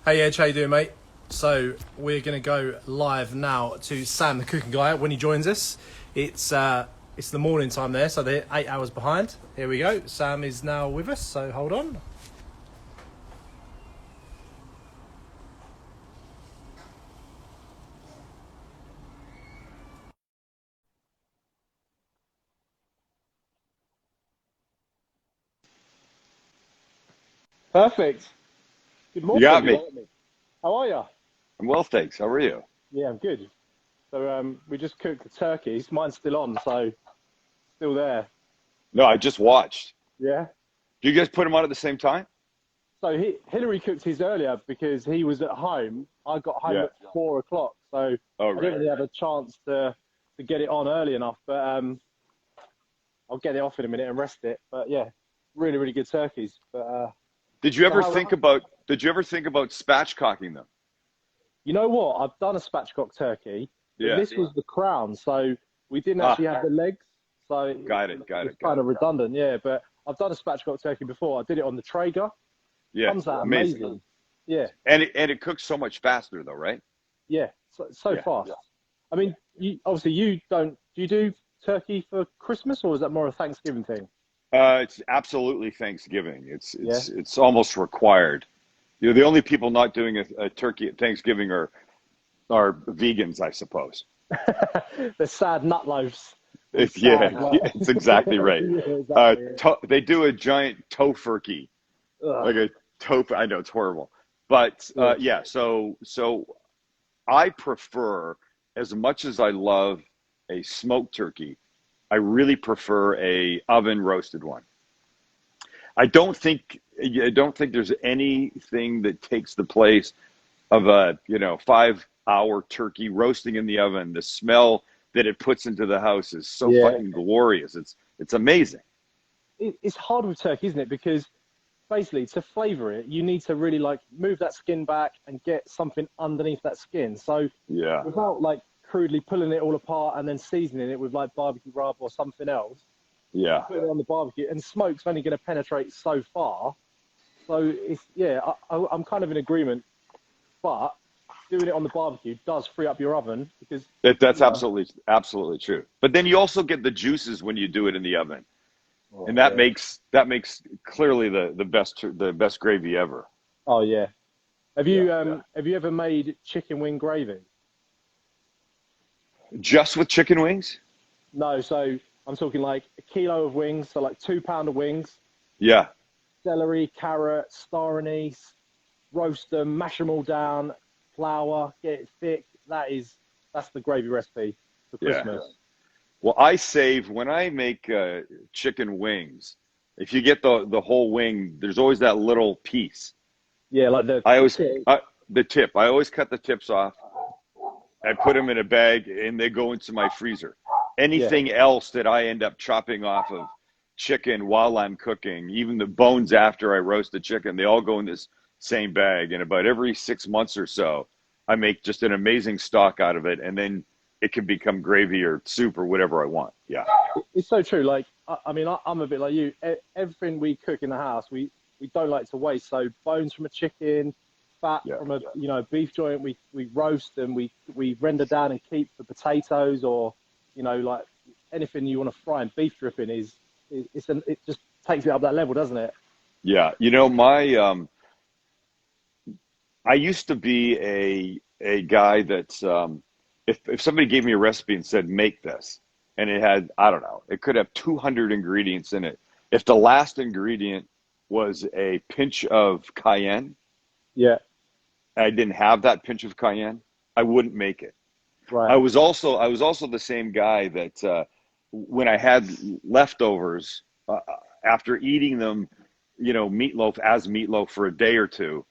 Hey Edge, how you doing, mate? So we're gonna go live now to Sam, the cooking guy, when he joins us. It's the morning time there, so they're 8 hours behind. Here we go. Sam is now with us, so hold on. Perfect. Good You got morning. me. How are you? I'm well, thanks. How are you? Yeah, I'm good. So we just cooked the turkeys. Mine's still on, so still there. No, I just watched. Yeah. Do you guys put them on at the same time? So Hillary cooked his earlier because he was at home. I got home Yeah. at 4 o'clock, so Oh, I didn't right. really have a chance to get it on early enough. But I'll get it off in a minute and rest it. But yeah, really, really good turkeys. But Did you so ever think about spatchcocking them? you know what? I've done a spatchcock turkey, but Yeah. this was the crown, so we didn't Ah, actually have the legs. So got it, got it's it, got kind it. of redundant, yeah. But I've done a spatchcock turkey before. I did it on the Traeger. Yeah, Comes out amazing. amazing. Yeah, And it cooks so much faster though, right? yeah. So Yeah. fast. I mean, obviously you don't. Do you do turkey for Christmas or is that more a Thanksgiving thing? It's absolutely Thanksgiving. It's Yeah. it's it's almost required. The only people not doing a turkey at Thanksgiving are vegans, I suppose. The sad nut loaves. All It's yeah, sad. Like, it's exactly right. yeah, exactly. They do a giant tofurkey, Ugh, like a tofu. I know it's horrible, but yeah. yeah. So I prefer, as much as I love a smoked turkey, I really prefer a oven roasted one. I don't think there's anything that takes the place of a 5 hour turkey roasting in the oven. The smell that it puts into the house is so Yeah. fucking glorious. It's amazing. It's hard with turkey, isn't it? Because basically, to flavor it, you need to really like move that skin back and get something underneath that skin. So Yeah, without like crudely pulling it all apart and then seasoning it with like barbecue rub or something else, yeah. put it on the barbecue, and smoke's only going to penetrate so far. So it's yeah, I'm kind of in agreement, but doing it on the barbecue does free up your oven because That's you know. absolutely true. But then you also get the juices when you do it in the oven, and Oh that yeah. makes clearly the best gravy ever. Oh yeah. Yeah. Have you ever made chicken wing gravy? Just with chicken wings? No, so I'm talking like a kilo of wings, so like 2 pound of wings, Yeah, celery, carrot, star anise, roast them, mash them all down, flour, get it thick. That's the gravy recipe for yeah. Christmas. Well, I save when I make chicken wings. If you get the whole wing, there's always that little piece. Yeah, like I the always tip. the tip. I always cut the tips off. I put them in a bag, and they go into my freezer. Yeah, Anything else that I end up chopping off of chicken while I'm cooking, even the bones after I roast the chicken, they all go in this same bag. And about every 6 months or so, I make just an amazing stock out of it, and then it can become gravy or soup or whatever I want. Yeah. it's so true. Like, I mean, I'm a bit like you. Everything we cook in the house, we don't like to waste. So bones from a chicken, fat Yeah. from a beef joint, we roast and we render down and keep for potatoes or like anything you want to fry and beef dripping it just takes it up that level, doesn't it? Yeah. My I used to be a guy that if somebody gave me a recipe and said make this, and it had, I don't know, it could have 200 ingredients in it. If the last ingredient was a pinch of cayenne, Yeah, and I didn't have that pinch of cayenne, I wouldn't make it. right. I was also the same guy that when I had leftovers after eating them, meatloaf as meatloaf for a day or two,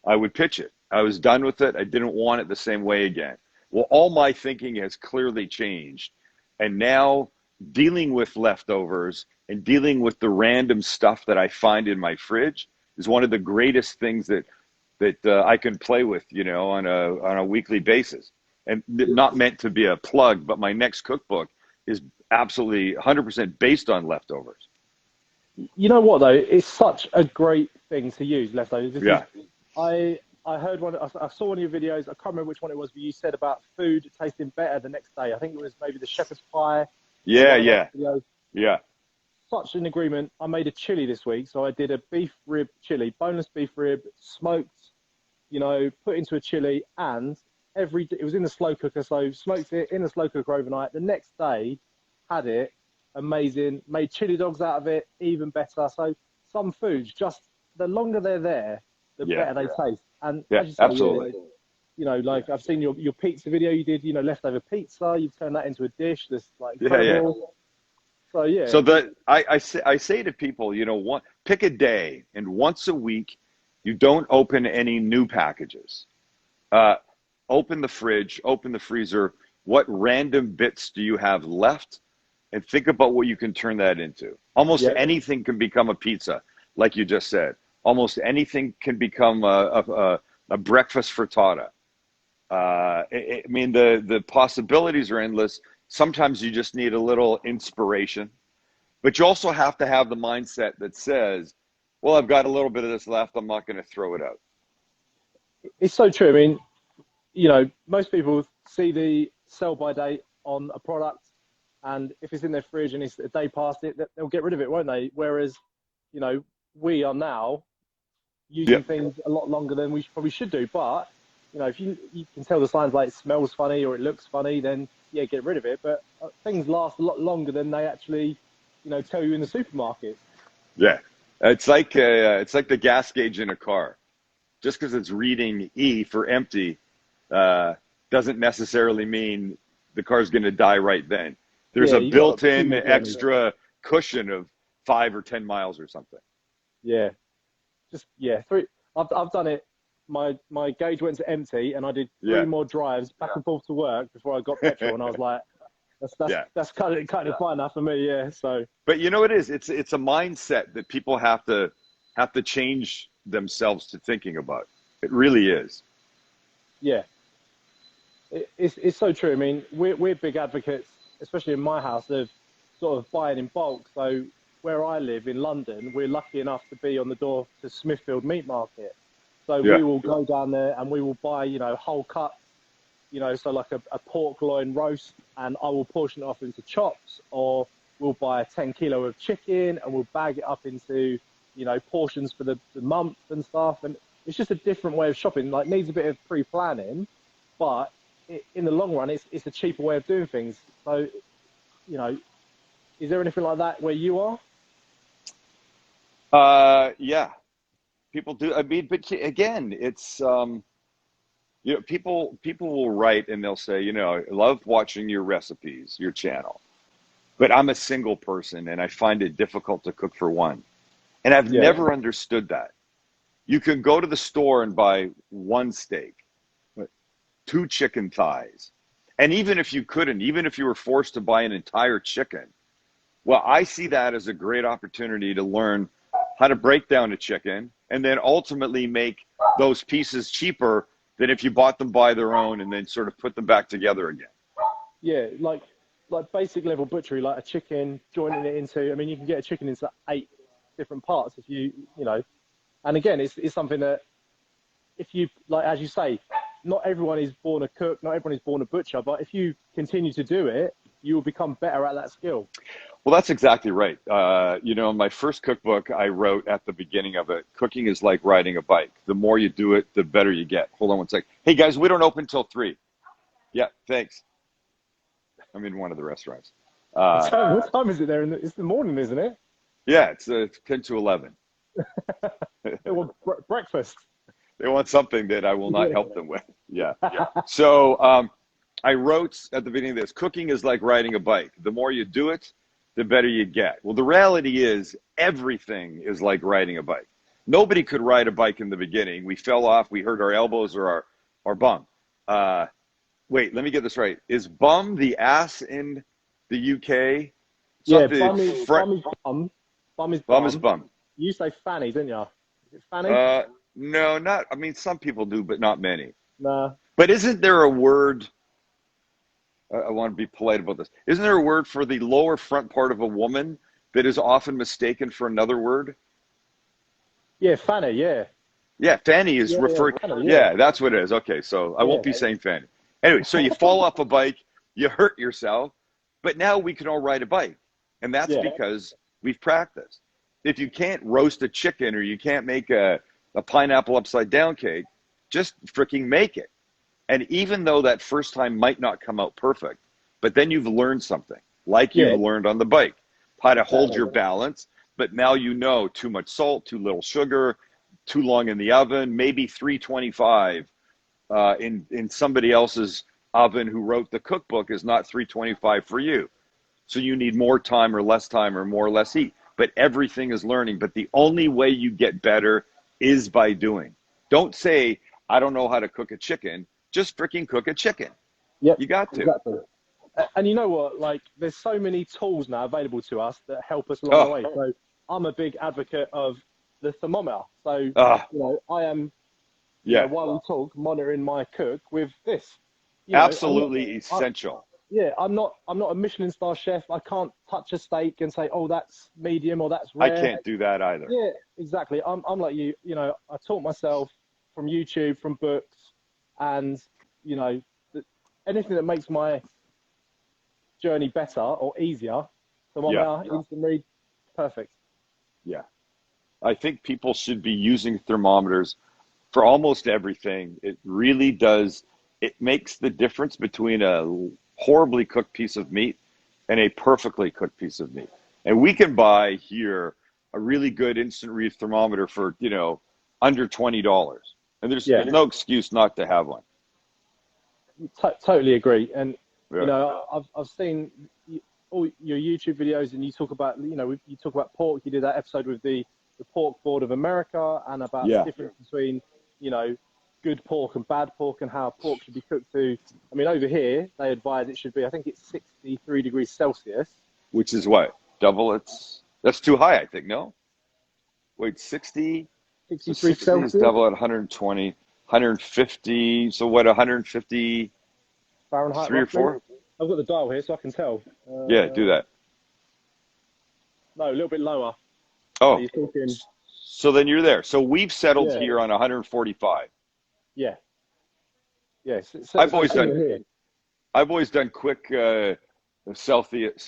I would pitch it. I was done with it. I didn't want it the same way again. Well, all my thinking has clearly changed. And now dealing with leftovers and dealing with the random stuff that I find in my fridge is one of the greatest things that I can play with, on a weekly basis. And not meant to be a plug, but my next cookbook is absolutely 100% based on leftovers. You know what though? It's such a great thing to use leftovers. Yeah. I I heard I saw one of your videos. I can't remember which one it was, but you said about food tasting better the next day. I think it was maybe the shepherd's pie or Yeah, one of those yeah, videos. yeah. Such an agreement. I made a chili this week, so I did a beef rib chili, boneless beef rib, smoked, put into a chili, and it was in the slow cooker, so smoked it in the slow cooker overnight. The next day, had it, amazing. Made chili dogs out of it, even better. So some foods, just the longer they're there, the Yeah, better they taste. And yeah, as you say, absolutely. like I've seen your pizza video you did, leftover pizza. You've turned that into a dish that's like Yeah, yeah. incredible. So yeah, So I say to people, pick a day, and once a week, you don't open any new packages. Uh, Open the fridge, open the freezer. What random bits do you have left? And think about what you can turn that into. Almost yeah, anything can become a pizza, like you just said. Almost anything can become a breakfast frittata. I mean, the possibilities are endless. Sometimes you just need a little inspiration, but you also have to have the mindset that says, well, I've got a little bit of this left. I'm not going to throw it out. it's so true. I mean, most people see the sell by date on a product, and if it's in their fridge and it's a day past it, they'll get rid of it, won't they? Whereas, you know, we are now using Yep. things a lot longer than we probably should do. But, if you can tell the signs like it smells funny or it looks funny, then yeah, get rid of it. But things last a lot longer than they actually, tell you in the supermarket. Yeah. It's like the gas gauge in a car. Just because it's reading E for empty uh, doesn't necessarily mean the car's going to die right then. There's Yeah, a you got a few built-in more going. extra cushion of 5 or 10 miles or something. Yeah, just yeah, three. I've done it. My gauge went to empty, and I did three Yeah, more drives back and forth to work before I got petrol, and I was like, yeah. that's kind of fine enough for me. Yeah, so But you know it is. It's a mindset that people have to change themselves to thinking about. It really is. yeah, it's so true. I mean, we're big advocates, especially in my house, of sort of buying in bulk. So where I live in London, we're lucky enough to be on the door to Smithfield Meat Market. So Yeah, we will go down there and we will buy, whole cuts, so like a pork loin roast, and I will portion it off into chops, or we'll buy 10 kilo of chicken and we'll bag it up into, portions for the month and stuff. And it's just a different way of shopping. Like, needs a bit of pre-planning, but in the long run, it's a cheaper way of doing things. So, you know, is there anything like that where you are? yeah. People do. I mean, but again, it's people will write and they'll say, I love watching your recipes, your channel, but I'm a single person and I find it difficult to cook for one. And I've Yeah, never understood that. You can go to the store and buy one steak, two chicken thighs. And even if you couldn't, even if you were forced to buy an entire chicken, well, I see that as a great opportunity to learn how to break down a chicken and then ultimately make those pieces cheaper than if you bought them by their own and then sort of put them back together again. yeah, like basic level butchery, like a chicken, joining it into. I mean, you can get a chicken into 8 different parts if you. And again, it's something that if you like, as you say, not everyone is born a cook, not everyone is born a butcher, but if you continue to do it, you will become better at that skill. Well, that's exactly right. My first cookbook, I wrote at the beginning of it, cooking is like riding a bike. The more you do it, the better you get. Hold on one sec. Hey, guys, we don't open till 3. Yeah, thanks. I'm in one of the restaurants. Uh, What time is it there? It's the morning, isn't it? yeah, it's 10 to 11. They want breakfast. They want something that I will not Yeah. help them with. Yeah. So I wrote at the beginning of this, cooking is like riding a bike. The more you do it, the better you get. Well, the reality is everything is like riding a bike. Nobody could ride a bike in the beginning. We fell off. We hurt our elbows or our bum. Wait, let me get this right. Is bum the ass in the UK? Yeah, Something bum is bum is bum. bum. You say fanny, didn't you? Is it fanny? No, not. I mean, some people do, but not many. Nah. But isn't there a word? I want to be polite about this. Isn't there a word for the lower front part of a woman that is often mistaken for another word? Yeah, fanny. Yeah. Yeah, Fanny is Yeah, referring. Fanny, Yeah, that's what it is. Okay, so I won't be yeah, saying Fanny. Anyway, so you fall off a bike, you hurt yourself, but now we can all ride a bike. And that's yeah, because we've practiced. If you can't roast a chicken or you can't make a pineapple upside down cake, just freaking make it. And even though that first time might not come out perfect, but then you've learned something, like yeah, you've learned on the bike, how to hold exactly. your balance. But now you know too much salt, too little sugar, too long in the oven, maybe 325 in somebody else's oven who wrote the cookbook is not 325 for you. So you need more time or less time or more or less heat. But everything is learning. But the only way you get better is by doing. Don't say, I don't know how to cook a chicken. Just freaking cook a chicken. Yep, You got to. exactly. And you know what? Like, there's so many tools now available to us that help us along the Oh, way. So I'm a big advocate of the thermometer. So, I am, yeah. while we talk, monitoring my cook with this. Absolutely essential. I'm not a Michelin star chef. I can't touch a steak and say, oh, that's medium or that's I rare. can't do that either. Yeah, exactly. I'm like you. I taught myself from YouTube, from books, and anything that makes my journey better or easier. Thermometer, instant read, perfect. Yeah. I think people should be using thermometers for almost everything. It really does. It makes the difference between a horribly cooked piece of meat and a perfectly cooked piece of meat. And we can buy here a really good instant read thermometer for, under $20. And there's Yeah, no excuse not to have one. totally agree. And Yeah. I've seen all your YouTube videos, and you talk about you talk about pork. You did that episode with the Pork Board of America, and about the Yeah. difference between good pork and bad pork, and how pork should be cooked to. I mean, over here they advise it should be, I think it's 63 degrees Celsius. Which is what? That's too high, I think, no? Wait, 60? So 63 60 is Celsius double at 120, 150. So what, 153 Fahrenheit, or roughly. 4? I've got the dial here, so I can tell. Yeah, do that. No, a little bit lower. So Oh, you're talking, so then you're there. So we've settled yeah, here on 145. yeah, yeah. I've So always similar done here. I've always done quick Celsius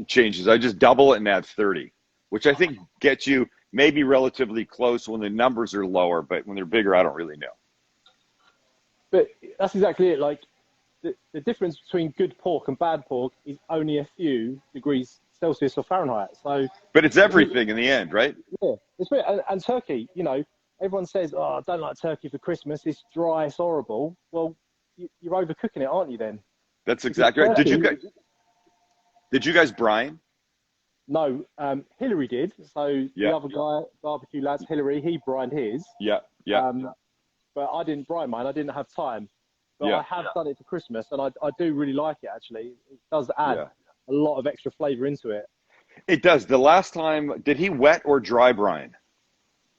changes. I just double it and add 30, which I think gets you maybe relatively close when the numbers are lower, but when they're bigger, I don't really know. But that's exactly it. Like the difference between good pork and bad pork is only a few degrees Celsius or Fahrenheit. So But it's everything in the end, right? yeah, it's weird. And turkey, everyone says, "Oh, I don't like turkey for Christmas. It's dry, it's horrible." Well, you're overcooking it, aren't you? Then That's because exactly right. turkey. Did you guys brine? No, Hillary did. So Yeah, the other guy, barbecue lads, Hillary, he brined his. yeah, yeah, But I didn't brine mine. I didn't have time. But yeah, I have done it for Christmas, and I do really like it, actually. It does add yeah. a lot of extra flavour into it. It does. The last time, did he wet or dry brine?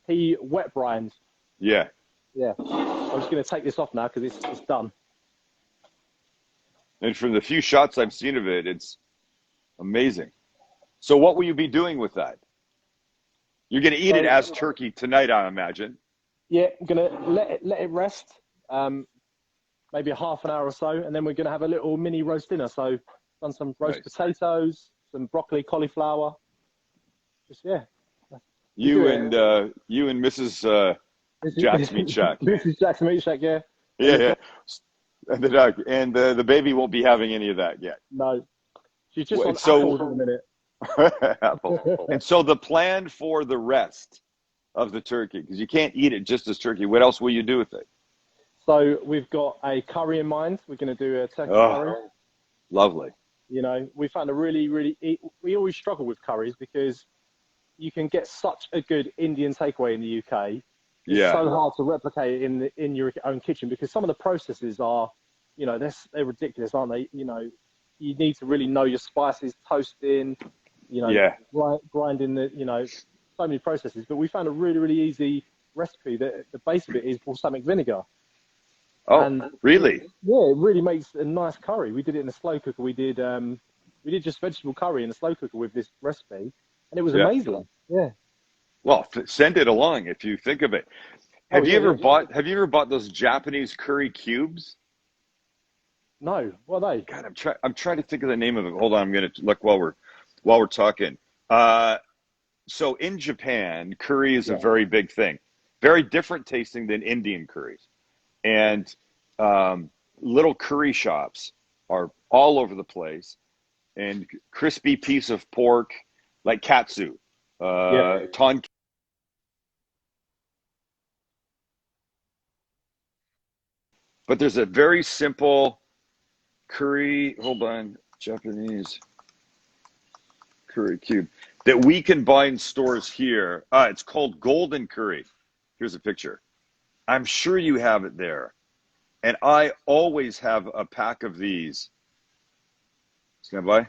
He wet brined. Yeah. Yeah. I'm just going to take this off now because it's done. And from the few shots I've seen of it, it's amazing. So what will you be doing with that? You're going to eat it as turkey tonight, I imagine. Yeah, I'm going to let it rest, maybe a half an hour or so, and then we're going to have a little mini roast dinner. So done some roast potatoes, some broccoli, cauliflower. Just, yeah. You and Mrs. Jack's Meat Shack. Mrs. Jack's Meat Shack, yeah. Yeah, yeah. And the dog. And the baby won't be having any of that yet. No. She's just Well, on so- apples at the minute. Apple. And so the plan for the rest of the turkey, because you can't eat it just as turkey, what else will you do with it? So we've got a curry in mind. We're going to do a turkey Oh, curry. lovely. We found we always struggle with curries because you can get such a good Indian takeaway in the UK. It's Yeah. so hard to replicate it in your own kitchen because some of the processes are, they're ridiculous, aren't they? You need to really know your spices, toasting, Yeah. grinding so many processes. But we found a really, really easy recipe that the base of it is balsamic vinegar. Oh, And really? yeah, it really makes a nice curry. We did it in a slow cooker. We did just vegetable curry in a slow cooker with this recipe, and it was Yeah. amazing. Yeah. Well, send it along if you think of it. Oh Have you yeah, ever bought Have you ever bought those Japanese curry cubes? no, what are they? God, I'm trying to think of the name of them. Hold on, I'm gonna look while we're talking. Uh, so in Japan, curry is a Yeah, very big thing. Very different tasting than Indian curries. And little curry shops are all over the place. And crispy piece of pork, like katsu, yeah. ton. But there's a very simple curry. Hold on, Japanese curry cube that we can buy in stores here. It's called Golden Curry. Here's a picture. I'm sure you have it there. And I always have a pack of these. Stand by. Let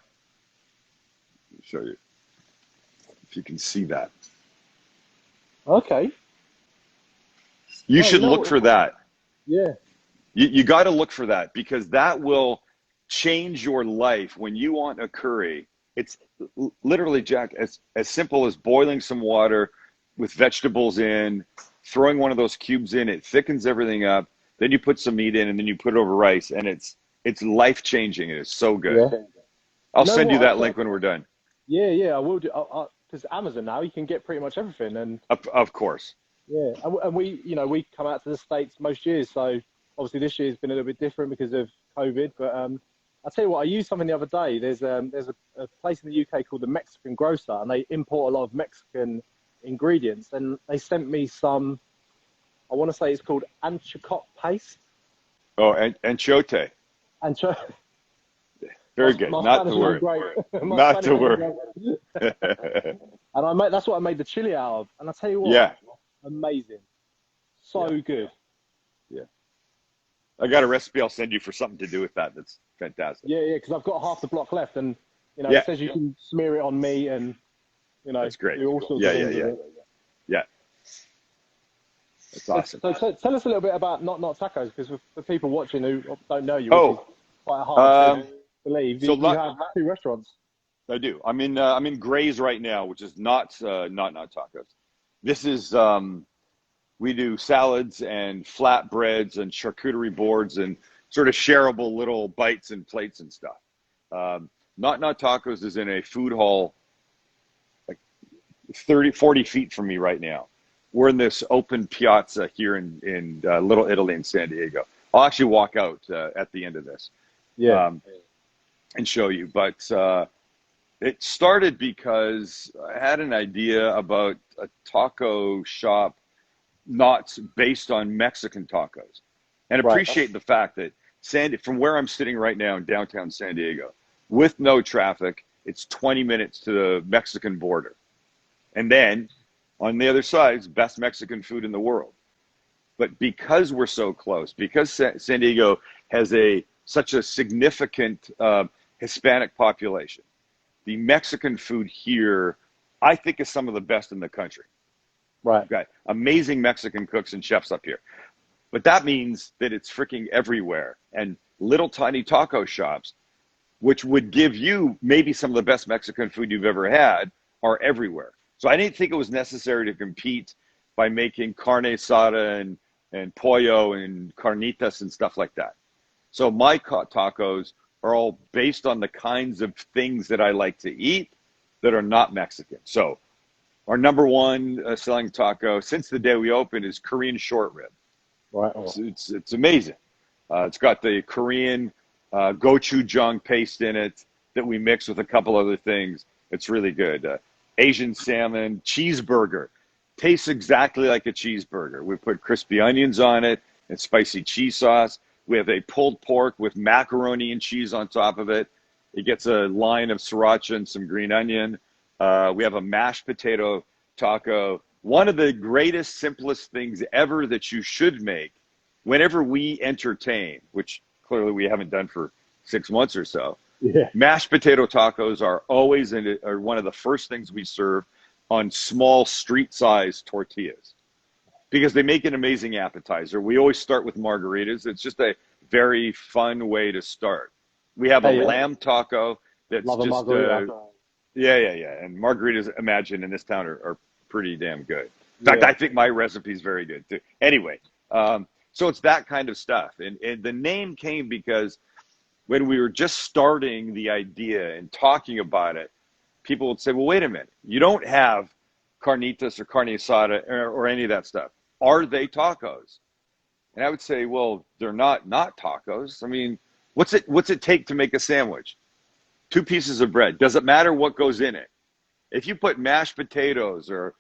me show you if you can see that. Okay. You Oh, you should know look what? for that. Yeah, You got to look for that because that will change your life when you want a curry. It's literally, Jack, as simple as boiling some water with vegetables in, throwing one of those cubes in, it thickens everything up. Then you put some meat in, and then you put it over rice, and it's life changing. It is so good. yeah. I'll You know send you what? that link when we're done. Yeah, yeah, I will do. Because Amazon now, you can get pretty much everything, and Of course. yeah, and we, we come out to the States most years, so obviously this year's been a little bit different because of COVID. But I'll tell you what, I used something the other day. There's a place in the UK called the Mexican Grocer, and they import a lot of Mexican ingredients, and they sent me some. I want to say it's called anchocotte paste. Oh, and chote. Ancho. Very good. My Not Spanish to isn't worry. great. My Not Spanish to isn't worry. great. And that's what I made the chili out of. And I tell you what, Yeah. amazing, Yeah. so good. Yeah. I got a recipe I'll send you for something to do with that. That's fantastic. Yeah, yeah, because I've got half the block left, and Yeah. it says you can smear it on meat and That's great. do all sorts Yeah, of yeah, things yeah. with it. Yeah. That's awesome. So tell us a little bit about not tacos, because for people watching who don't know you, which is Oh, quite hard um, to believe, so you have two restaurants. I do. I'm in Gray's right now, which is not tacos. This is we do salads and flatbreads and charcuterie boards and sort of shareable little bites and plates and stuff. Not tacos is in a food hall like 30, 40 feet from me right now. We're in this open piazza here in Little Italy in San Diego. I'll actually walk out at the end of this Yeah, and show you. But it started because I had an idea about a taco shop not based on Mexican tacos, and right. appreciate the fact that from where I'm sitting right now in downtown San Diego, with no traffic, it's 20 minutes to the Mexican border. And then on the other side is best Mexican food in the world. But because we're so close, because San Diego has such a significant Hispanic population, the Mexican food here, I think, is some of the best in the country. Right. We've got amazing Mexican cooks and chefs up here. But that means that it's freaking everywhere. And little tiny taco shops, which would give you maybe some of the best Mexican food you've ever had, are everywhere. So I didn't think it was necessary to compete by making carne asada and pollo and carnitas and stuff like that. So my tacos are all based on the kinds of things that I like to eat that are not Mexican. So our number one selling taco since the day we opened is Korean short rib. Right. It's amazing. It's got the Korean gochujang paste in it that we mix with a couple other things. It's really good. Asian salmon cheeseburger tastes exactly like a cheeseburger. We put crispy onions on it and spicy cheese sauce. We have a pulled pork with macaroni and cheese on top of it. It gets a line of sriracha and some green onion. We have a mashed potato taco. One of the greatest, simplest things ever that you should make whenever we entertain, which clearly we haven't done for 6 months or so. Yeah. Mashed potato tacos are always are one of the first things we serve on small street-sized tortillas because they make an amazing appetizer. We always start with margaritas. It's just a very fun way to start. We have a lamb taco that's Love a just margarita. yeah. And margaritas, imagine, in this town are pretty damn good. In fact, Yeah. I think my recipe is very good too. Anyway, so it's that kind of stuff. And the name came because when we were just starting the idea and talking about it, people would say, well, wait a minute, you don't have carnitas or carne asada or any of that stuff. Are they tacos? And I would say, well, they're not tacos. I mean, what's it take to make a sandwich? 2 pieces of bread. Does it matter what goes in it? If you put mashed potatoes or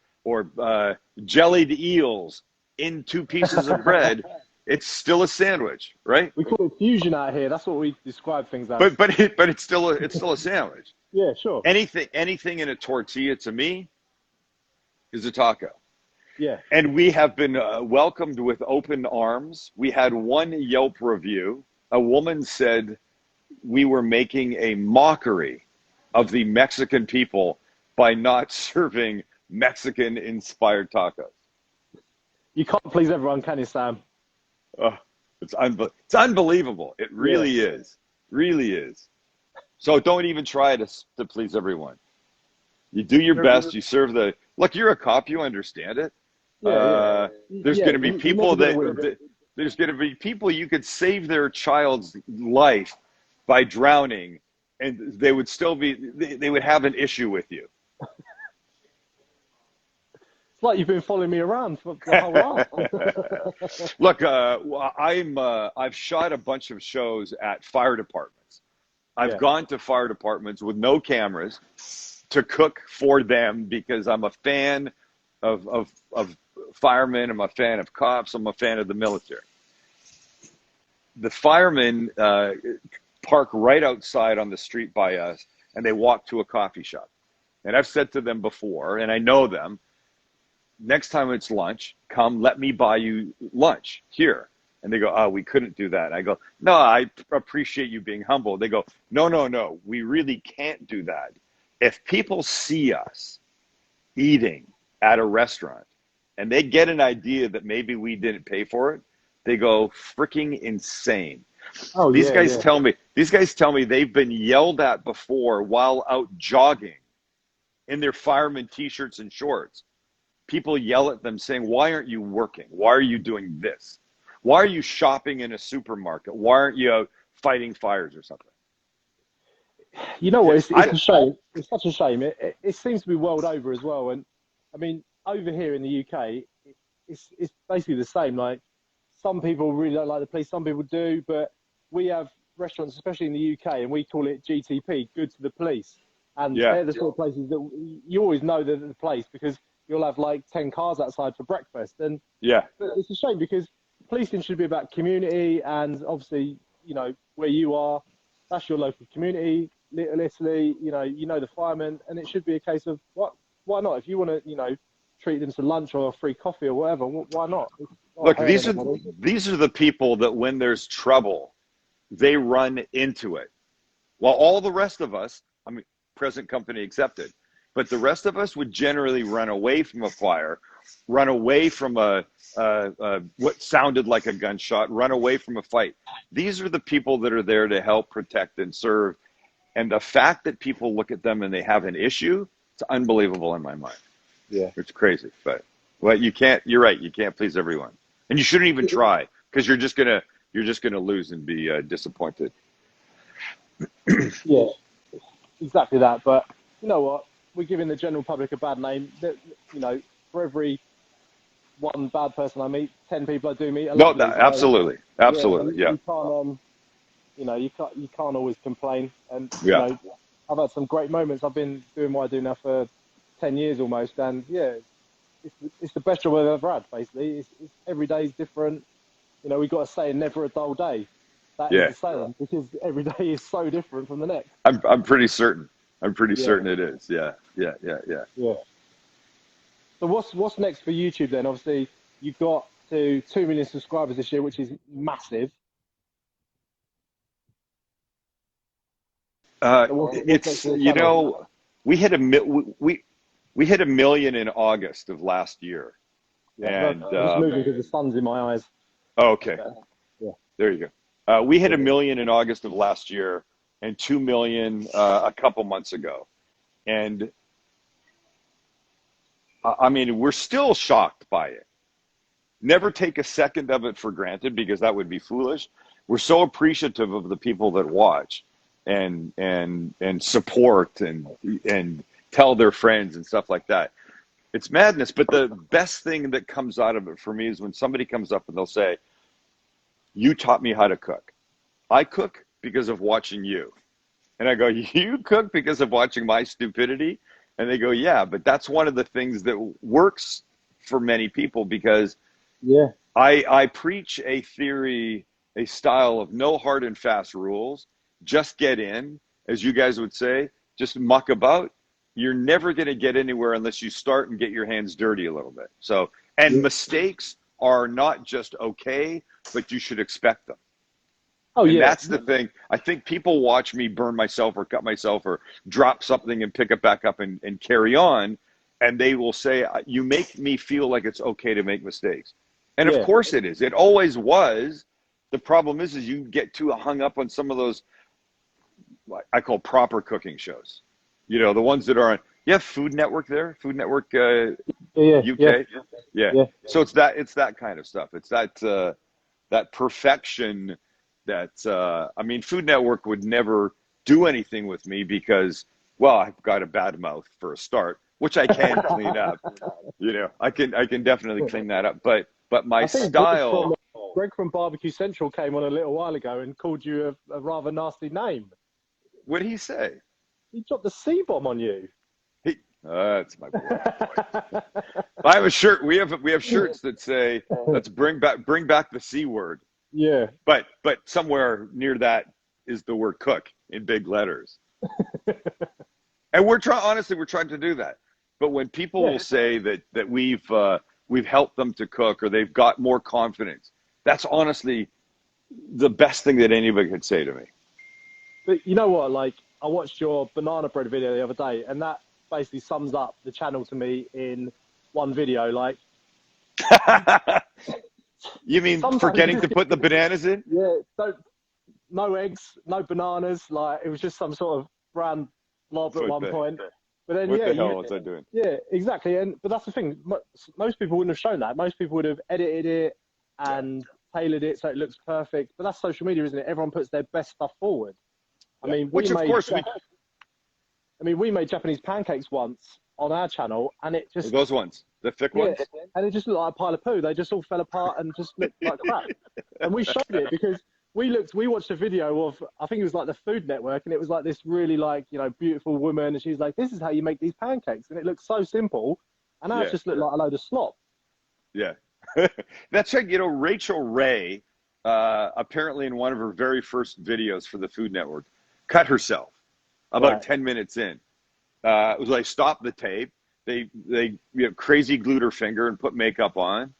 jellied eels in 2 pieces of bread, it's still a sandwich, right? We call it fusion out here. That's what we describe things as. But it's still a sandwich. Yeah, sure. Anything in a tortilla to me is a taco. Yeah. And we have been welcomed with open arms. We had one Yelp review. A woman said we were making a mockery of the Mexican people by not serving Mexican-inspired tacos. You can't please everyone, can you, Sam? It's unbelievable. It really is. Really is. So don't even try to please everyone. You do your best. You serve the... Look, you're a cop. You understand it. There's going to be people there's going to be people you could save their child's life by drowning, and they would still be... They would have an issue with you. It's like you've been following me around for the whole life. Look, I've shot a bunch of shows at fire departments. I've gone to fire departments with no cameras to cook for them because I'm a fan of firemen. I'm a fan of cops. I'm a fan of the military. The firemen park right outside on the street by us, and they walk to a coffee shop. And I've said to them before, and I know them, next time it's lunch, come, let me buy you lunch here. And they go, oh, we couldn't do that. I go, no, I appreciate you being humble. They go, no, we really can't do that. If people see us eating at a restaurant and they get an idea that maybe we didn't pay for it, they go freaking insane. Oh, these guys tell me they've been yelled at before while out jogging in their fireman t-shirts and shorts. People yell at them saying, why aren't you working? Why are you doing this? Why are you shopping in a supermarket? Why aren't you out fighting fires or something? You know what? It's a shame. It's such a shame. It seems to be world over as well. And I mean, over here in the UK, it's basically the same. Like, some people really don't like the police. Some people do. But we have restaurants, especially in the UK, and we call it GTP, good to the police. And they're the sort of places that you always know they're the place because you'll have like 10 cars outside for breakfast. And it's a shame because policing should be about community, and obviously, you know, where you are, that's your local community. Little Italy, you know the firemen, and it should be a case of why not? If you want to, treat them to lunch or a free coffee or whatever, why not? Look, these are the people that when there's trouble, they run into it. While all the rest of us, I mean, present company accepted, but the rest of us would generally run away from a fire, run away from what sounded like a gunshot, run away from a fight. These are the people that are there to help protect and serve. And the fact that people look at them and they have an issue, it's unbelievable in my mind. Yeah. It's crazy. But you're right, you can't please everyone. And you shouldn't even try, because you're just gonna lose and be disappointed. Yeah, exactly that. But you know what? We're giving the general public a bad name. That, for every one bad person I meet, 10 people I do meet. Absolutely. You can't always complain. And I've had some great moments. I've been doing what I do now for 10 years almost, and it's the best job I've ever had. Basically, it's every day is different. We've got to say never a dull day. That is the saying, because every day is so different from the next. I'm pretty certain. Certain it is. Yeah. So what's next for YouTube then? Obviously, you've got to 2 million subscribers this year, which is massive. We hit a million in August of last year. Yeah, and I'm just moving because the sun's in my eyes. Okay. Yeah. There you go. We hit a million in August of last year, and 2 million a couple months ago. And I mean, we're still shocked by it. Never take a second of it for granted because that would be foolish. We're so appreciative of the people that watch and support and tell their friends and stuff like that. It's madness, but the best thing that comes out of it for me is when somebody comes up and they'll say, "You taught me how to cook. I cook because of watching you." And I go, "You cook because of watching my stupidity?" And they go, "Yeah, but that's one of the things that works for many people because Yeah. I preach a theory, a style of no hard and fast rules. Just get in, as you guys would say, just muck about. You're never going to get anywhere unless you start and get your hands dirty a little bit. So, and mistakes are not just okay, but you should expect them. Oh, And yeah. that's the thing. I think people watch me burn myself or cut myself or drop something and pick it back up and carry on. And they will say, "You make me feel like it's okay to make mistakes." And of Yeah. course it is. It always was. The problem is you get too hung up on some of those, what I call proper cooking shows. You know, the ones that are on, you have Food Network there? Food Network Yeah. UK? Yeah. Yeah. So it's that kind of stuff. It's that perfection that, I mean, Food Network would never do anything with me because, well, I've got a bad mouth for a start, which I can clean up. You know, I can definitely clean that up. But my I think style, Greg from Barbecue Central came on a little while ago and called you a rather nasty name. what did he say? He dropped the C-bomb on you. That's my boy. I have a shirt. We have shirts that say, "Let's bring back the C word." Yeah. But somewhere near that is the word cook in big letters. And we're trying to do that. But when people will say that we've helped them to cook or they've got more confidence, that's honestly the best thing that anybody could say to me. But you know what? Like, I watched your banana bread video the other day, and that basically sums up the channel to me in one video. Like, You mean sometimes forgetting to put the bananas in? yeah, no eggs, no bananas. Like, it was just some sort of brown blob at one point. But then, What yeah, the hell was I doing? yeah, exactly. But that's the thing. Most people wouldn't have shown that. Most people would have edited it and tailored it so it looks perfect. But that's social media, isn't it? Everyone puts their best stuff forward. I mean, Which of course we made Japanese pancakes once on our channel, and it just those ones, the thick ones. and it just looked like a pile of poo. They just all fell apart and just looked like crap. And we showed it because we watched a video of, I think it was like the Food Network, and it was like this really like, you know, beautiful woman, and she was like, "This is how you make these pancakes," and it looked so simple, and now it just looked like a load of slop. Yeah, that's right. You know, Rachel Ray, apparently in one of her very first videos for the Food Network, cut herself about 10 minutes in. It was like, stop the tape. They crazy glued her finger and put makeup on,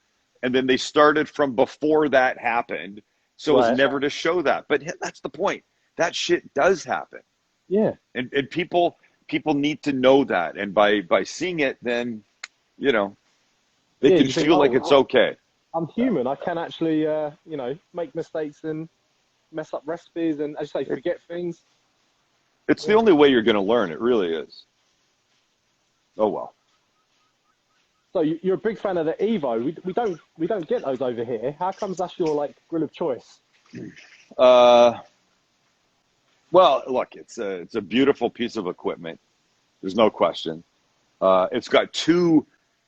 and then they started from before that happened, so as never to show that. But that's the point. That shit does happen. Yeah. And people need to know that, and by seeing it, then you know they can feel like it's okay. I'm human. I can actually you know, make mistakes and mess up recipes and, as you say, forget things. It's the only way you're going to learn. It really is. Oh well. So you're a big fan of the Evo. We don't get those over here. How comes that's your like grill of choice? Well, look, it's a beautiful piece of equipment. There's no question. It's got two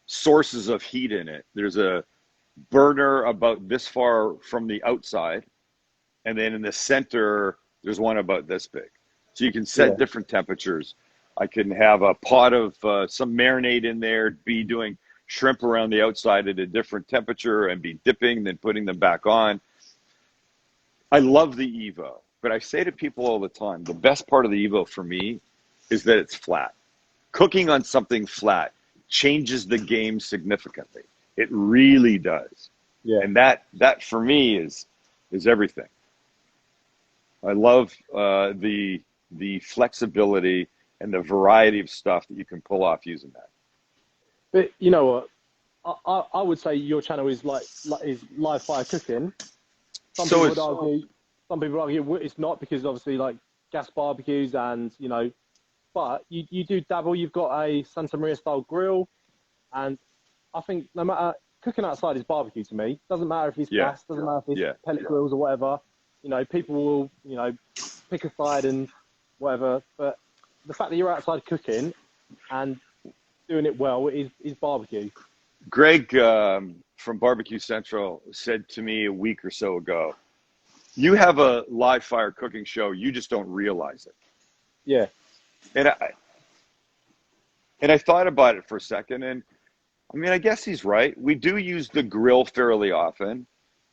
sources of heat in it. There's a burner about this far from the outside, and then in the center there's one about this big. So you can set different temperatures. I can have a pot of some marinade in there, be doing shrimp around the outside at a different temperature and be dipping, then putting them back on. I love the Evo, but I say to people all the time, the best part of the Evo for me is that it's flat. Cooking on something flat changes the game significantly. It really does. Yeah. And that for me is everything. I love the flexibility and the variety of stuff that you can pull off using that. But you know what? I would say your channel is like is live fire cooking. Some people would argue it's not, because obviously like gas barbecues and, you know, but you do dabble. You've got a Santa Maria style grill. And I think no matter cooking outside is barbecue to me. Doesn't matter if it's Yeah. gas, doesn't matter if it's Yeah. pellet grills or whatever. You know, people will, pick a side and whatever. But the fact that you're outside cooking and doing it well is barbecue. Greg from Barbecue Central said to me a week or so ago, you have a live fire cooking show, you just don't realize it. Yeah. And I thought about it for a second, and I mean, I guess he's right. We do use the grill fairly often,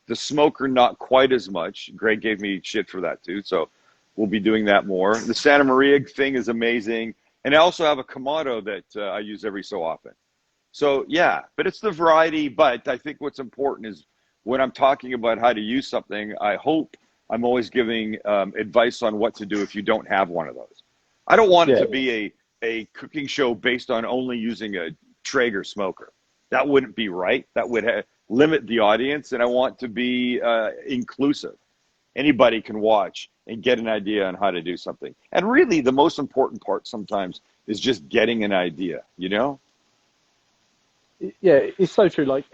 the smoker not quite as much. Greg gave me shit for that too, so we'll be doing that more. The Santa Maria thing is amazing, and I also have a Kamado that I use every so often. So yeah, but it's the variety. But I think what's important is when I'm talking about how to use something, I hope I'm always giving advice on what to do if you don't have one of those. I don't want it to be a cooking show based on only using a Traeger smoker. That wouldn't be right. That would limit the audience, and I want to be inclusive. Anybody can watch and get an idea on how to do something. And really, the most important part sometimes is just getting an idea, you know? Yeah, it's so true. Like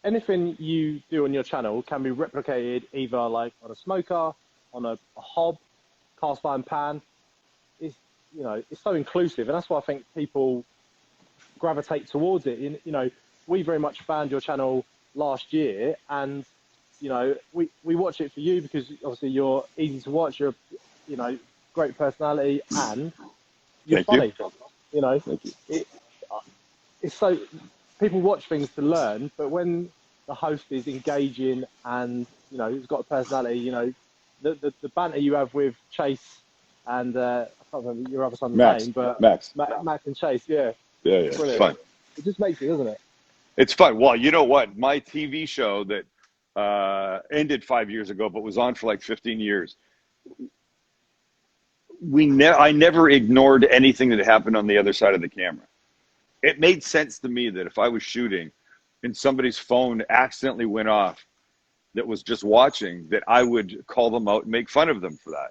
anything you do on your channel can be replicated either like on a smoker, on a hob, cast iron pan. It's so inclusive, and that's why I think people gravitate towards it. We very much found your channel last year, and we watch it for you because obviously you're easy to watch. You're great personality, and you're funny. Thank you. It's so people watch things to learn, but when the host is engaging and he's got a personality, the banter you have with Chase and I can't remember your other son's name, but Max and Chase, yeah, it's fun. It just makes it, doesn't it? It's fun. Well, you know what? My TV show that ended 5 years ago, but was on for like 15 years. I never ignored anything that happened on the other side of the camera. It made sense to me that if I was shooting and somebody's phone accidentally went off that was just watching, that I would call them out and make fun of them for that.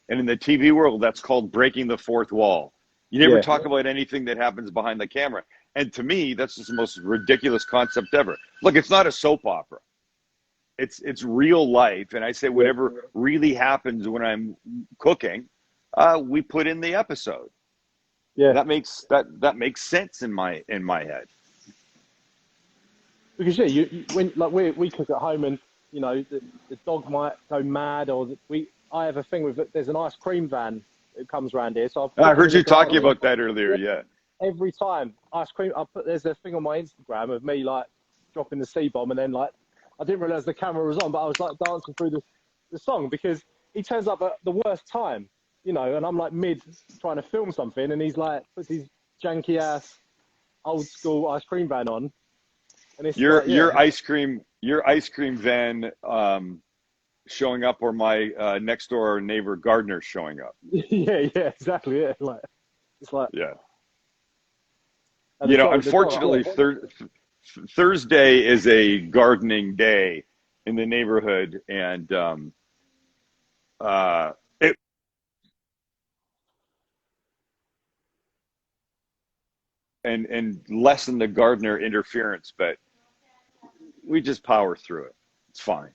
And in the TV world, that's called breaking the fourth wall. You never talk about anything that happens behind the camera. And to me, that's just the most ridiculous concept ever. Look, it's not a soap opera. It's real life. And I say whatever really happens when I'm cooking, we put in the episode. Yeah, that makes sense in my head. Because when we cook at home and the dog might go mad, or I have a thing with there's an ice cream van that comes around here. So I heard you talking about that earlier. Yeah. Every time ice cream, there's a thing on my Instagram of me like dropping the C-bomb, and then like I didn't realize the camera was on, but I was like dancing through the song because he turns up at the worst time, and I'm like mid trying to film something, and he's like puts his janky ass old school ice cream van on, and it's your ice cream van showing up, or my next door neighbor gardener showing up. yeah, exactly. Yeah, it's like yeah. Unfortunately, Thursday is a gardening day in the neighborhood, and and lessen the gardener interference, but we just power through it. It's fine.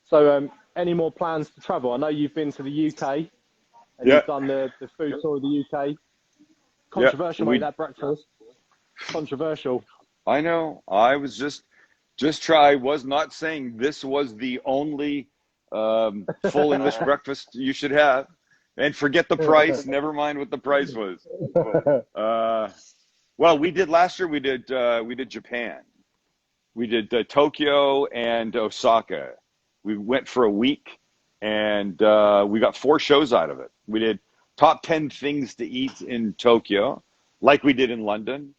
So, any more plans to travel? I know you've been to the UK. And you've done the food tour of the UK. Controversial, mate, that breakfast. Controversial. I know. I was just try. I was not saying this was the only full English breakfast you should have. And forget the price. Never mind what the price was. Well, we did last year. We did Japan. We did Tokyo and Osaka. We went for a week. And we got 4 shows out of it. We did top 10 things to eat in Tokyo, like we did in London.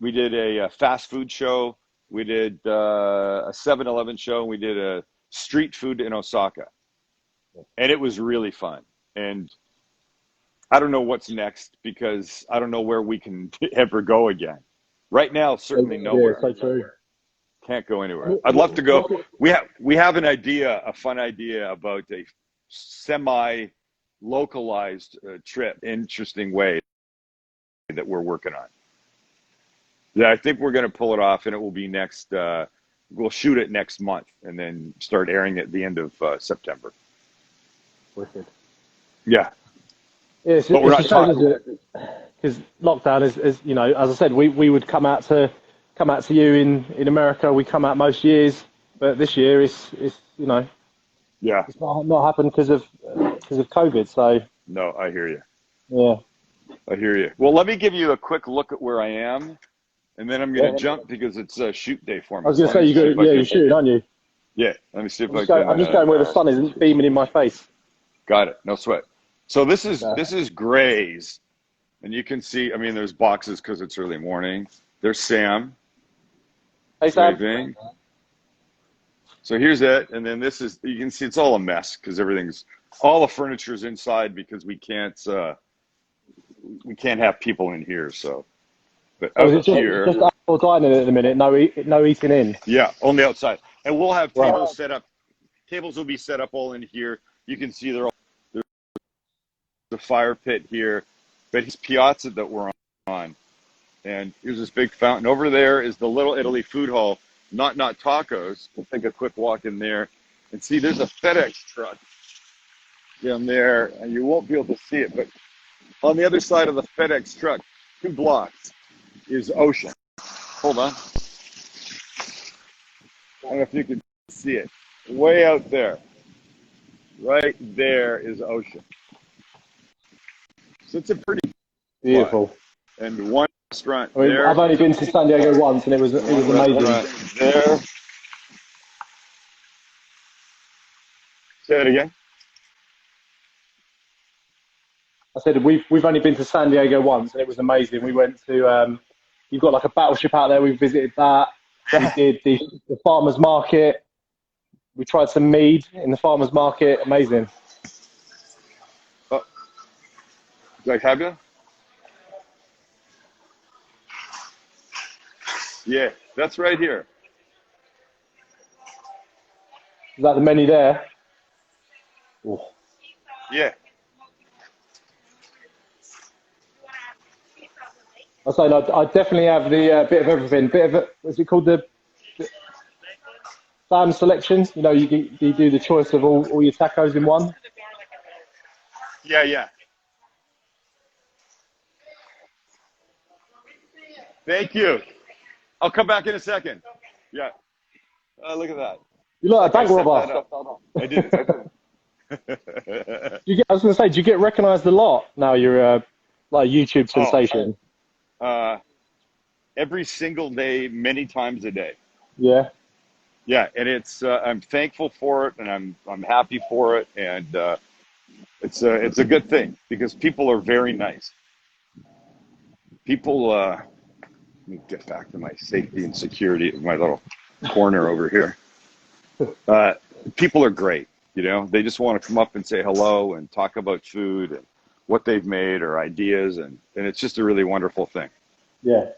We did a fast food show. We did a 7-Eleven show. We did a street food in Osaka. And it was really fun. And I don't know what's next because I don't know where we can ever go again. Right now, certainly nowhere. Yeah, so true. Can't go anywhere. I'd love to go. We have a fun idea about a semi-localized trip. Interesting way. that we're working on. Yeah, I think we're going to pull it off, and it will be next. We'll shoot it next month, and then start airing it at the end of September. Wicked. Yeah, Yeah, it's, but we're it's not a shame, talking. isn't it? Because lockdown is, you know, as I said, we would come out to you in America. We come out most years, but this year it's you know, Yeah, it's not happened because of COVID. So no, I hear you. yeah, I hear you. Well, let me give you a quick look at where I am, and then I'm going yeah. to jump because it's a shoot day for I me. was going So to let say me see if I you're can. shooting, aren't you? Yeah, let me see if I can. I'm just going where the sun isn't beaming in my face. Got it. No sweat. So this Okay. is Gray's, and you can see. I mean, there's boxes because it's early morning. There's Sam Hey Sam. waving. So here's it, and then this is. You can see it's all a mess because all the furniture's inside because we can't have people in here. So, but So is out it here, just outdoor dining at the minute? No eating in. yeah, on the outside, and we'll have Right. tables set up. Tables will be set up all in here. You can see there's the fire pit here, but it's piazza that we're on. And here's this big fountain. Over there is the Little Italy food hall, not tacos. We'll take a quick walk in there and see there's a FedEx truck down there, and you won't be able to see it, but on the other side of the FedEx truck, 2 blocks, is ocean. Hold on. I don't know if you can see it. Way out there. Right there is ocean. So it's a pretty Beautiful. and one restaurant I mean, there. I've only been to San Diego once, and it was amazing. Restaurant there. Say it again. I said we've only been to San Diego once, and it was amazing. We went to you've got like a battleship out there. We visited that. Yeah. We did the farmers market. We tried some mead in the farmers market. Amazing. Oh, do I have you? Yeah, that's right here. Is that the menu there? Oh. Yeah. I was saying I definitely have the bit of everything. What's it called? The Sam selection. You know, you do the choice of all your tacos in one. Yeah. Thank you. I'll come back in a second. Yeah. Look at that. You look like a bank I set robber. that up. I did. I was going to say, do you get recognised a lot now? You're like a YouTube sensation. Every single day, many times a day. Yeah. Yeah, and it's I'm thankful for it, and I'm happy for it, and it's a good thing because people are very nice. People, let me get back to my safety and security, my little corner over here. People are great, you know. They just want to come up and say hello and talk about food and what they've made or ideas, and it's just a really wonderful thing. Yeah.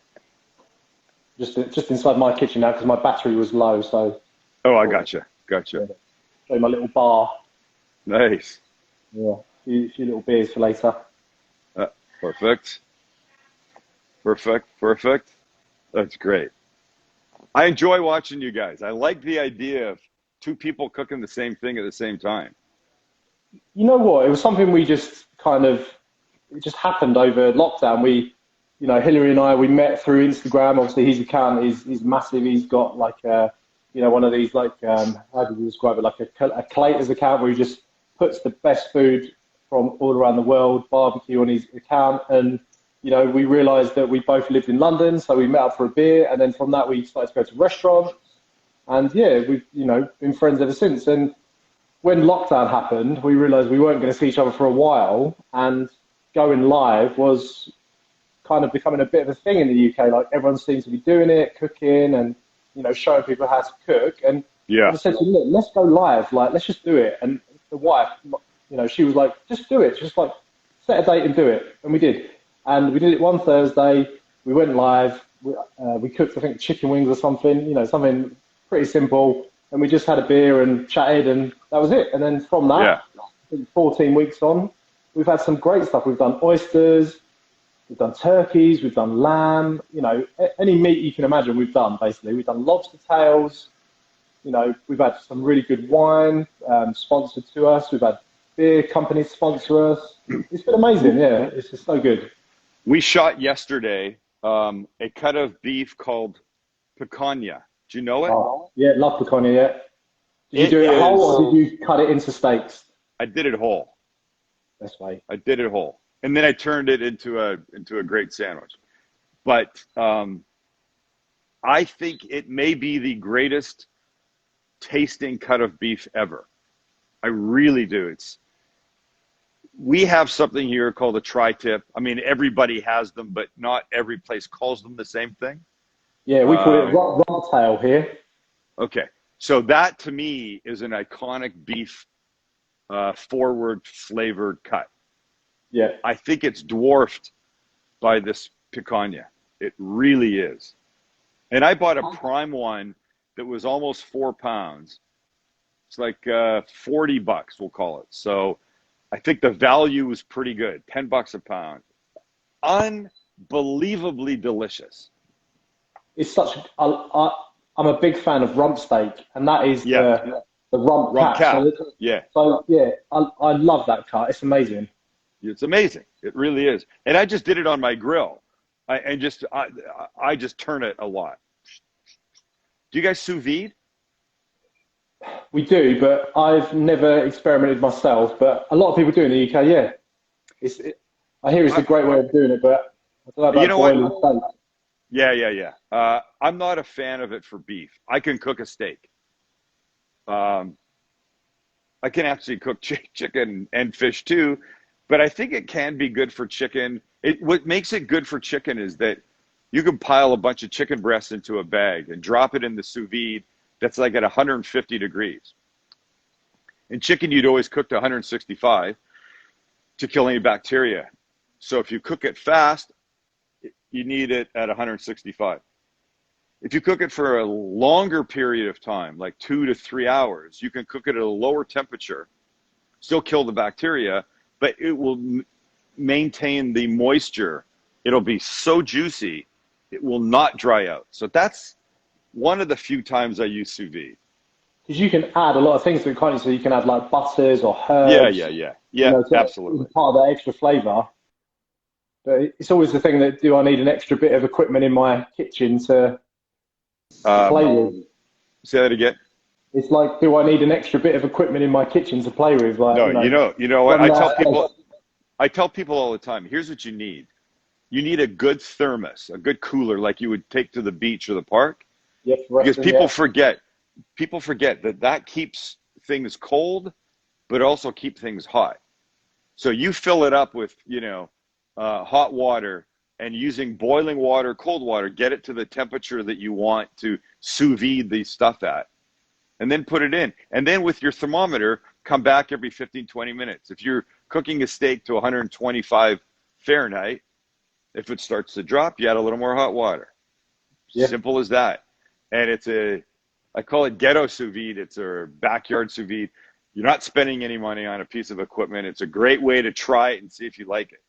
Just inside my kitchen now because my battery was low, so. Oh, I gotcha. So my little bar. Nice. Yeah. A few little beers for later. Perfect. That's great. I enjoy watching you guys. I like the idea of 2 people cooking the same thing at the same time. You know what? It was something we just it just happened over lockdown. You know, Hillary and I, we met through Instagram. Obviously, his account is massive. He's got like you know, one of these like, how do you describe it? Like a collators account where he just puts the best food from all around the world, barbecue on his account. And, you know, we realized that we both lived in London, so we met up for a beer. And then from that, we started to go to restaurants. And yeah, we've, you know, been friends ever since. And when lockdown happened, we realized we weren't going to see each other for a while. And going live was kind of becoming a bit of a thing in the UK. Like everyone seems to be doing it, cooking and, you know, showing people how to cook. And Yeah. I just said to him, look, let's go live. Like, let's just do it. And the wife, you know, she was like, just do it. Just like set a date and do it. And we did. And we did it one Thursday. We went live. We cooked, I think, chicken wings or something, you know, something pretty simple. And we just had a beer and chatted and that was it. And then from that, I think 14 weeks on, we've had some great stuff. We've done oysters. We've done turkeys, we've done lamb, you know, any meat you can imagine we've done, basically. We've done lobster tails, you know, we've had some really good wine sponsored to us. We've had beer companies sponsor us. It's been amazing, yeah. It's just so good. We shot yesterday a cut of beef called picanha. Do you know it? Oh, yeah, love picanha, yeah. Did you It do it whole or is. did you cut it into steaks? I did it whole. Best way. I did it whole, and then I turned it into a great sandwich. But I think it may be the greatest tasting cut of beef ever. I really do. We have something here called a tri-tip. I mean, everybody has them, but not every place calls them the same thing. Yeah, we call it rump tail here. Okay, so that to me is an iconic beef forward flavored cut. Yeah. I think it's dwarfed by this picanha. It really is. And I bought a prime one that was almost 4 pounds. It's like $40, we'll call it. So I think the value was pretty good. $10 a pound. Unbelievably delicious. It's such. I'm a big fan of rump steak, and that is Yeah. the rump Rump cat. cap. Yeah. So yeah, I love that cut. It's amazing. It's amazing. It really is. And I just did it on my grill. I just turn it a lot. Do you guys sous vide? We do, but I've never experimented myself. But a lot of people do in the UK. Yeah, I hear it's a great way of doing it, but I don't know about You know what? boiling steak. Yeah. I'm not a fan of it for beef. I can cook a steak. I can actually cook chicken and fish too, but I think it can be good for chicken. What makes it good for chicken is that you can pile a bunch of chicken breasts into a bag and drop it in the sous vide that's like at 150 degrees. In chicken, you'd always cook to 165 to kill any bacteria. So if you cook it fast, you need it at 165. If you cook it for a longer period of time, like 2 to 3 hours, you can cook it at a lower temperature, still kill the bacteria, but it will maintain the moisture. It'll be so juicy, it will not dry out. So that's one of the few times I use sous vide. Because you can add a lot of things to it, can't you? So you can add like butters or herbs. Yeah, You know, to absolutely. part of that extra flavour. But it's always the thing that do I need an extra bit of equipment in my kitchen to play with? Say that again. It's like, do I need an extra bit of equipment in my kitchen to play with? Like, No, you know what? one I tell people all the time, here's what you need. You need a good thermos, a good cooler like you would take to the beach or the park. Yeah, Because people forget that keeps things cold, but also keep things hot. So you fill it up with, hot water and using boiling water, cold water, get it to the temperature that you want to sous vide the stuff at, and then put it in. And then with your thermometer, come back every 15, 20 minutes. If you're cooking a steak to 125 Fahrenheit, if it starts to drop, you add a little more hot water. Yeah. Simple as that. And I call it ghetto sous vide. It's a backyard sous vide. You're not spending any money on a piece of equipment. It's a great way to try it and see if you like it.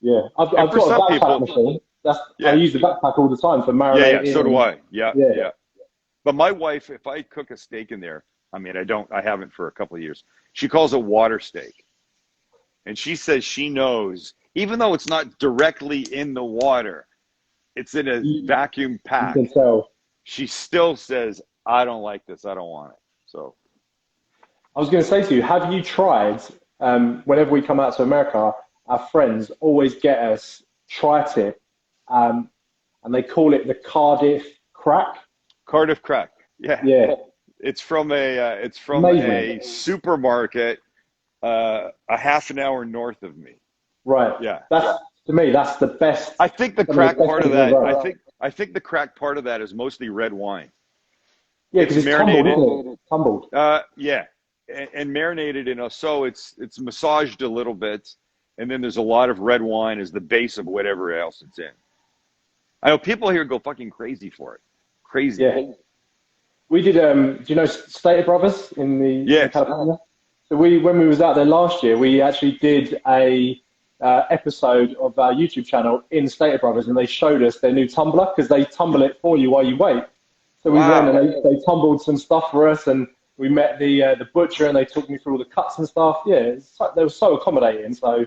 Yeah, I've got a backpack machine. I use the backpack all the time for marinating. Yeah, so do I. Yeah. But my wife, if I cook a steak in there, I haven't for a couple of years. She calls it water steak. And she says she knows, even though it's not directly in the water, it's in a vacuum pack. You can tell. She still says, I don't like this. I don't want it. So I was going to say to you, have you tried, whenever we come out to America, our friends always get us tri-tip, and they call it the Cardiff crack. Cardiff crack. Yeah. Yeah. It's from a supermarket a half an hour north of me. Right. Yeah. To me, that's the best. I think the crack part of that. Ever. I think the crack part of that is mostly red wine. Yeah, because it's marinated. tumbled, isn't it? Tumbled. Yeah, and marinated in so it's massaged a little bit, and then there's a lot of red wine as the base of whatever else it's in. I know people here go fucking crazy for it. Crazy. Yeah. We did. Do you know Stater Brothers in Yes. California? So when we was out there last year, we actually did a episode of our YouTube channel in Stater Brothers, and they showed us their new tumbler because they tumble it for you while you wait. So we went and they tumbled some stuff for us, and we met the butcher, and they took me through all the cuts and stuff. Yeah, they were so accommodating. So,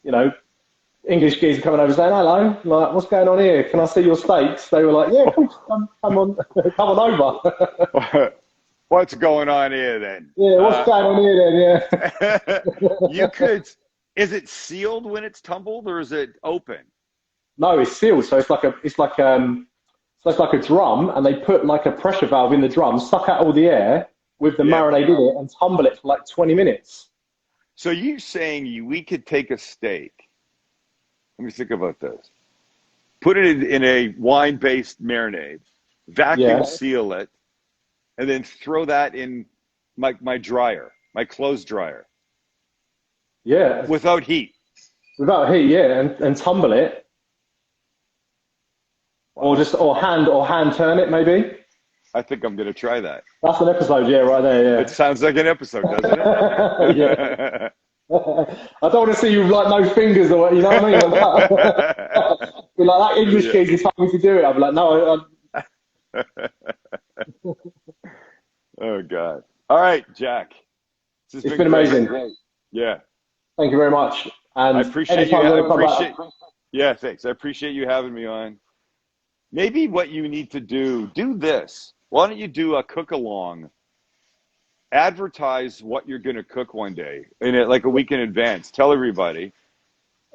you know, English geezer coming over saying, hello, like, what's going on here? Can I see your steaks? They were like, yeah, come on, come on over. What's going on here then? Yeah, what's going on here then? Yeah. Is it sealed when it's tumbled, or is it open? No, it's sealed. So it's like a drum, and they put like a pressure valve in the drum, suck out all the air with the marinade in it, and tumble it for like 20 minutes. So you saying we could take a steak? Let me think about this. Put it in a wine-based marinade, vacuum seal it, and then throw that in my dryer, my clothes dryer. Yeah. Without heat. Without heat, yeah, and tumble it. Or hand turn it, maybe. I think I'm gonna try that. That's an episode, yeah, right there, yeah. It sounds like an episode, doesn't it? Yeah. I don't want to see you with like no fingers or you know what I mean? Be like that English kid is telling me to do it. I'll be like, no. Oh God! All right, Jack. It's been amazing. Great. Yeah. Thank you very much. And I appreciate you. Yeah, thanks. I appreciate you having me on. Maybe what you need to do this. Why don't you do a cook along? Advertise what you're going to cook one day like a week in advance. Tell everybody.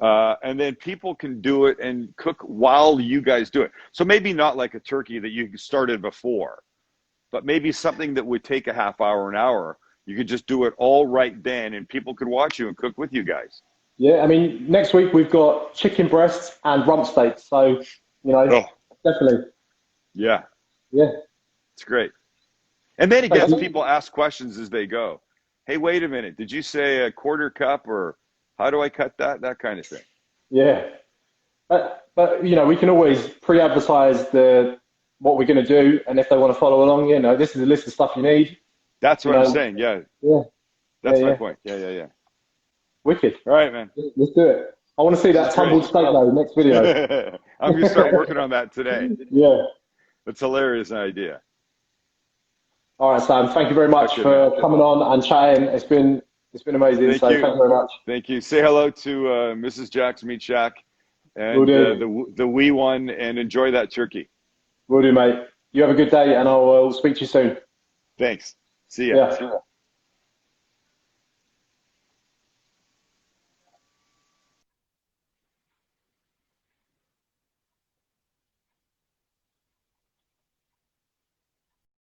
And then people can do it and cook while you guys do it. So maybe not like a turkey that you started before, but maybe something that would take a half hour, an hour. You could just do it all right then, and people could watch you and cook with you guys. Yeah, I mean, next week we've got chicken breasts and rump steaks. So, definitely. Yeah. Yeah. It's great. And then it gets people ask questions as they go. Hey, wait a minute. Did you say a quarter cup, or how do I cut that? That kind of thing. Yeah. But we can always pre-advertise what we're going to do. And if they want to follow along, this is a list of stuff you need. That's what I'm saying. Yeah. Yeah. That's my point. Yeah. Wicked. All right, man. Let's do it. I want to see that tumbled steak though, next video. I'm going to start working on that today. Yeah. That's a hilarious idea. All right, Sam. Thank you very much for coming on and chatting. It's been amazing. Thank you very much. Thank you. Say hello to Mrs. Jack's Meat Shack and the wee one, and enjoy that turkey. Will do, mate. You have a good day, and I'll speak to you soon. Thanks. See ya. Yeah.